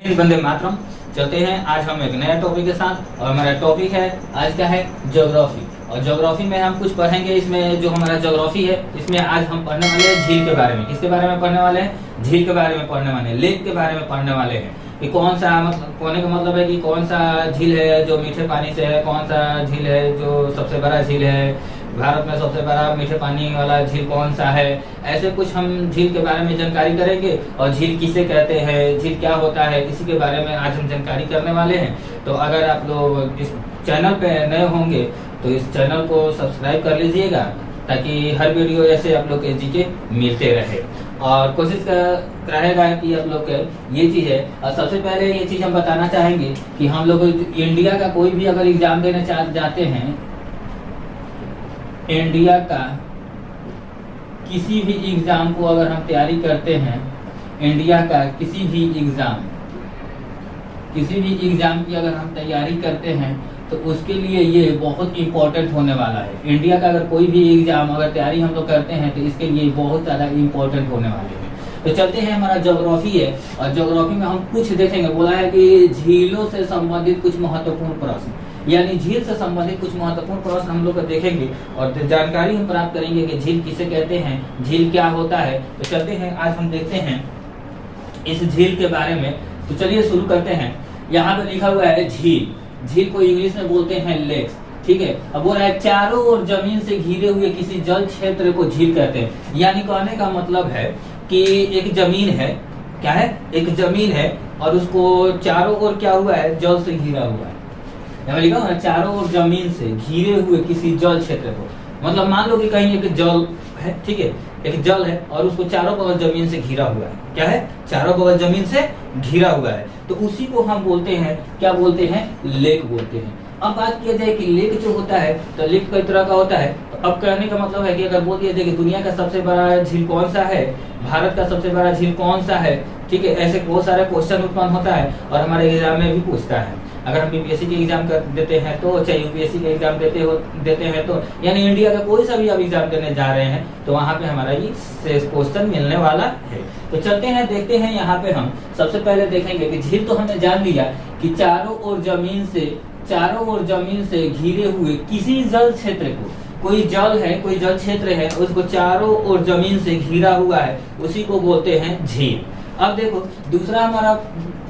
वंदे मातरम। चलते हैं आज हम एक नया टॉपिक के साथ, और हमारा टॉपिक है आज का है ज्योग्राफी। और ज्योग्राफी में हम कुछ पढ़ेंगे। इसमें जो हमारा ज्योग्राफी है, इसमें आज हम पढ़ने वाले हैं झील के बारे में। किसके बारे में पढ़ने वाले हैं? झील के बारे में पढ़ने वाले हैं, लेक के बारे में पढ़ने वाले हैं कि कौन सा, मतलब कहने का मतलब है कि कौन सा झील है जो मीठे पानी से है, कौन सा झील है जो सबसे बड़ा झील है, भारत में सबसे बड़ा मीठे पानी वाला झील कौन सा है। ऐसे कुछ हम झील के बारे में जानकारी करेंगे। और झील किसे कहते हैं, झील क्या होता है, इसी के बारे में आज हम जानकारी करने वाले हैं। तो अगर आप लोग इस चैनल पे नए होंगे तो इस चैनल को सब्सक्राइब कर लीजिएगा, ताकि हर वीडियो ऐसे आप लोग के जीके मिलते रहे। और कोशिश रहेगा कि आप लोग ये चीज़ है। और सबसे पहले ये चीज़ हम बताना चाहेंगे कि हम लोग इंडिया का कोई भी अगर एग्जाम देने जाते हैं, इंडिया का किसी भी एग्जाम को अगर हम तैयारी करते हैं, इंडिया का किसी भी एग्जाम की अगर हम तैयारी करते हैं तो उसके लिए ये बहुत इंपॉर्टेंट होने वाला है। इंडिया का अगर कोई भी एग्जाम अगर तैयारी हम लोग करते हैं तो इसके लिए बहुत ज़्यादा इंपॉर्टेंट होने वाले हैं। तो चलते हैं, हमारा ज्योग्राफी है और ज्योग्राफी में हम कुछ देखेंगे। बोला है कि झीलों से संबंधित कुछ महत्वपूर्ण प्रश्न, यानी झील से संबंधित कुछ महत्वपूर्ण प्रश्न हम लोग देखेंगे और जानकारी हम प्राप्त करेंगे कि झील किसे कहते हैं, झील क्या होता है। तो चलते हैं, आज हम देखते हैं इस झील के बारे में। तो चलिए शुरू करते हैं। यहाँ पे लिखा हुआ है झील। झील को इंग्लिश में बोलते हैं लेक्स, ठीक है। अब बोल रहा है चारों ओर जमीन से घिरे हुए किसी जल क्षेत्र को झील कहते हैं। यानी कहने का मतलब है कि एक जमीन है, क्या है, एक जमीन है और उसको चारों ओर क्या हुआ है, जल से घिरा हुआ है। यहाँ लिखा हुआ है चारों ओर जमीन से घिरे हुए किसी जल क्षेत्र को, मतलब मान लो कि कहीं एक जल है, ठीक है, एक जल है और उसको चारों बगल जमीन से घिरा हुआ है। क्या है? चारों बगल जमीन से घिरा हुआ है, तो उसी को हम बोलते हैं, क्या बोलते हैं, लेक बोलते हैं। अब बात किया जाए कि लेक जो होता है, तो लेक कई तरह का होता है। तो अब कहने का मतलब है कि अगर बोल दिया जाए कि दुनिया का सबसे बड़ा झील कौन सा है, भारत का सबसे बड़ा झील कौन सा है, ठीक है, ऐसे बहुत सारे क्वेश्चन उत्पन्न होता है और हमारे एग्जाम में भी पूछता है। अगर हम बीपीएससी के एग्जाम कर देते हैं तो, चाहे यूपीएससी के एग्जाम देते हैं तो, यानी इंडिया का कोई सा भी आप एग्जाम देने जा रहे हैं तो वहाँ पे हमारा ये क्वेश्चन मिलने वाला है। तो चलते हैं, देखते हैं। यहाँ पे हम सबसे पहले देखेंगे कि झील तो हमने जान लिया कि चारों ओर जमीन से घिरे हुए किसी जल क्षेत्र को, कोई जल है, कोई जल क्षेत्र है, उसको चारों ओर जमीन से घिरा हुआ है, उसी को बोलते हैं झील। अब देखो दूसरा हमारा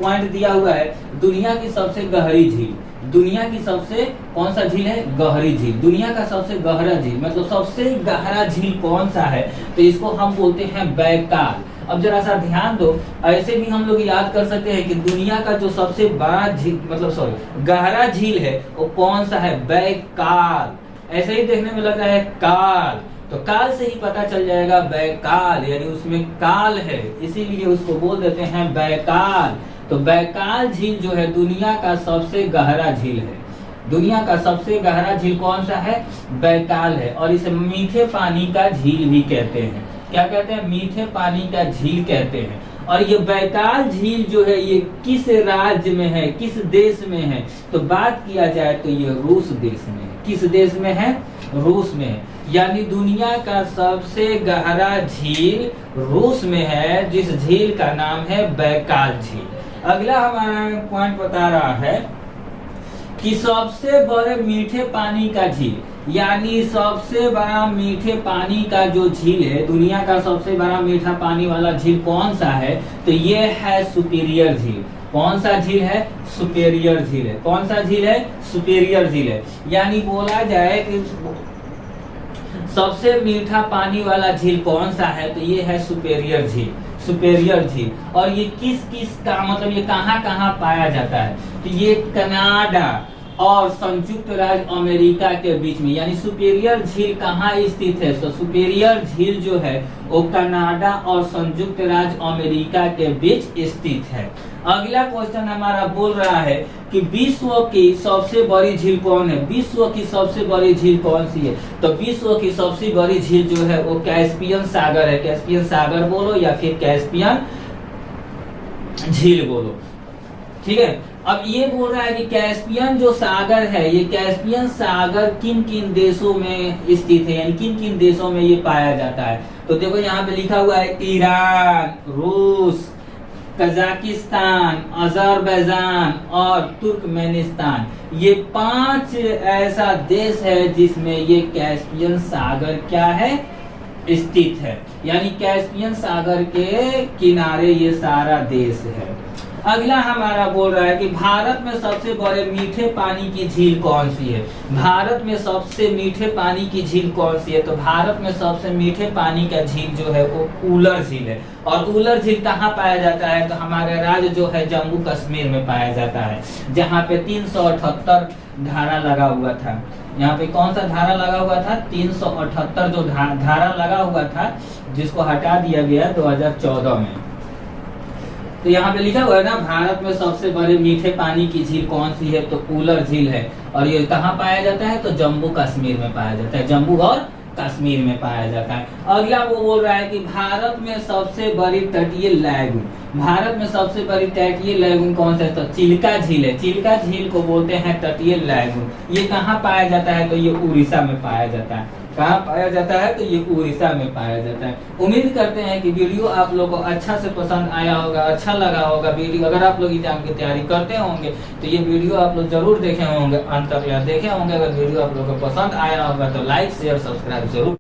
पॉइंट दिया हुआ है, दुनिया की सबसे गहरी झील। दुनिया की सबसे कौन सा झील है? गहरी झील। दुनिया का सबसे गहरा झील, मतलब सबसे गहरा झील कौन सा है, तो इसको हम बोलते हैं बैकाल। अब जरा सा ध्यान दो, ऐसे भी हम लोग याद कर सकते हैं कि दुनिया का जो सबसे बड़ा झील, मतलब गहरा झील है वो कौन सा है? बैकाल। ऐसे ही देखने में लग रहा है काल, तो काल से ही पता चल जाएगा बैकाल, यानी उसमें काल है, इसीलिए उसको बोल देते हैं बैकाल। तो बैकाल झील जो है दुनिया का सबसे गहरा झील है। दुनिया का सबसे गहरा झील कौन सा है? बैकाल है। और इसे मीठे पानी का झील भी कहते हैं। क्या कहते हैं? मीठे पानी का झील कहते हैं। और ये बैकाल झील जो है ये किस राज्य में है, किस देश में है? तो बात किया जाए तो ये रूस देश में है। किस देश में है? रूस में है। यानी दुनिया का सबसे गहरा झील रूस में है, जिस झील का नाम है बैकाल झील। अगला हमारा पॉइंट बता रहा है कि सबसे बड़े मीठे पानी का झील, यानी सबसे बड़ा मीठे पानी का जो झील है, दुनिया का सबसे बड़ा मीठा पानी वाला झील कौन सा है? तो ये है सुपीरियर झील। कौन सा झील है? सुपीरियर झील है। कौन सा झील है? सुपीरियर झील है। यानी बोला जाए कि सबसे मीठा पानी वाला झील कौन सा है, तो ये है सुपीरियर झील। सुपीरियर झील। और ये किस का, मतलब ये कहाँ कहाँ पाया जाता है? तो ये कनाडा और संयुक्त राज्य अमेरिका के बीच में, यानी सुपीरियर झील कहाँ स्थित है? तो सुपीरियर झील जो है वो कनाडा और संयुक्त राज्य अमेरिका के बीच स्थित है। अगला क्वेश्चन हमारा बोल रहा है कि विश्व की सबसे बड़ी झील कौन है? विश्व की सबसे बड़ी झील कौन सी है? तो विश्व की सबसे बड़ी झील जो है वो कैस्पियन सागर है। कैस्पियन सागर बोलो या फिर कैस्पियन झील बोलो, ठीक है। अब ये बोल रहा है कि कैस्पियन जो सागर है, ये कैस्पियन सागर किन किन देशों में स्थित है, यानी किन किन देशों में ये पाया जाता है? तो देखो यहाँ पे लिखा हुआ है ईरान, रूस, कजाकिस्तान, अजरबैजान और तुर्कमेनिस्तान, ये 5 ऐसा देश है जिसमें ये कैस्पियन सागर क्या है, स्थित है। यानी कैस्पियन सागर के किनारे ये सारा देश है। अगला हमारा बोल रहा है कि भारत में सबसे बड़े मीठे पानी की झील कौन सी है। भारत में सबसे मीठे पानी की झील कौन सी है, तो भारत में सबसे मीठे पानी का झील जो है वो उलर झील है। और उलर झील कहाँ पाया जाता है, तो हमारे राज्य जो है जम्मू कश्मीर में पाया जाता है, जहाँ पे 378 धारा लगा हुआ था। यहाँ पे कौन सा धारा लगा हुआ था, 378 जो धारा लगा हुआ था, जिसको हटा दिया गया 2014 में। तो यहाँ पे लिखा हुआ है ना, भारत में सबसे बड़े मीठे पानी की झील कौन सी है, तो उलर झील है। और ये कहाँ पाया जाता है, तो जम्मू कश्मीर में पाया जाता है, जम्मू और कश्मीर में पाया जाता है। अगला वो बोल रहा है कि भारत में सबसे बड़ी तटीय लैगून, भारत में सबसे बड़ी तटीय लैगून कौन सा है, तो चिल्का झील है। चिल्का झील को बोलते हैं तटीय लैगून। ये कहाँ पाया जाता है, तो ये उड़ीसा में पाया जाता है। कहाँ पाया जाता है, तो ये उड़ीसा में पाया जाता है। उम्मीद करते हैं कि वीडियो आप लोग को अच्छा से पसंद आया होगा, अच्छा लगा होगा वीडियो। अगर आप लोग एग्जाम की तैयारी करते होंगे तो ये वीडियो आप लोग जरूर देखे होंगे, अंत तक देखे होंगे। अगर वीडियो आप लोग को पसंद आया होगा तो लाइक शेयर सब्सक्राइब जरूर